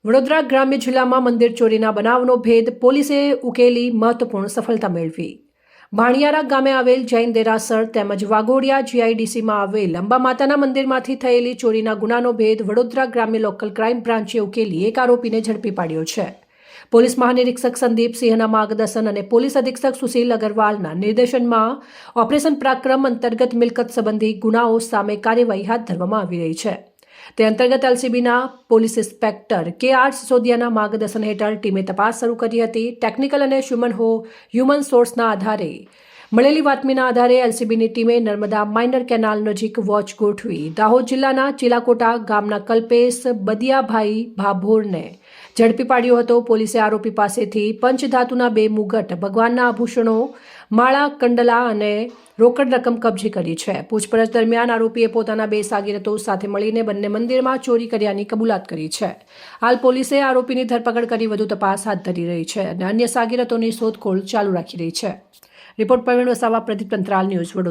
વડોદરા ગ્રામ્ય જિલ્લામાં મંદિર ચોરીના બનાવનો ભેદ પોલીસે ઉકેલી મહત્વપૂર્ણ સફળતા મેળવી। ભાણિયારા ગામે આવેલ જૈન દેરાસર તેમજ વાઘોડિયા જીઆઈડીસીમાં આવેલ અંબા માતાના મંદિરમાંથી થયેલી ચોરીના ગુનાનો ભેદ વડોદરા ગ્રામ્ય લોકલ ક્રાઇમ બ્રાન્ચે ઉકેલી એક આરોપીને ઝડપી પાડ્યો છે। પોલીસ મહાનિરીક્ષક સંદીપસિંહના માર્ગદર્શન અને પોલીસ અધિક્ષક સુશીલ અગરવાલના નિર્દેશનમાં ઓપરેશન પરાક્રમ અંતર્ગત મિલકત સંબંધી ગુનાઓ સામે કાર્યવાહી હાથ ધરવામાં આવી રહી છે। તે અંતર્ગત એલસીબીના પોલીસ ઇન્સ્પેક્ટર કે.આર. સિસોદિયાના માર્ગદર્શન હેઠળ ટીમે તપાસ શરૂ કરી હતી। ટેકનિકલ અને હ્યુમન સોર્સના આધારે મળેલી બાતમીના આધારે એલસીબીની ટીમે નર્મદા માઇનર કેનાલ નજીક વોચ ગોઠવી દાહોદ જિલ્લાના ચીલાકોટા ગામના કલ્પેશ બદિયાભાઈ ભાભોરને ઝડપી પાડ્યો હતો। પોલીસે આરોપી પાસેથી પંચધાતુના 2 મુગટ, ભગવાનના આભૂષણો, માળા, કંડલા અને રોકડ રકમ કબજે કરી છે। પૂછપરછ દરમિયાન આરોપીએ પોતાના 2 સાગીરતો સાથે મળીને બંને મંદિરમાં ચોરી કર્યાની કબૂલાત કરી છે। હાલ પોલીસે આરોપીની ધરપકડ કરી વધુ તપાસ હાથ ધરી રહી છે અને અન્ય સાગીરતોની શોધખોળ ચાલુ રાખી રહી છે। રિપોર્ટ પ્રવીણ વસાવા, પ્રદીપ અંતરાલ, ન્યૂઝ વડોદરા।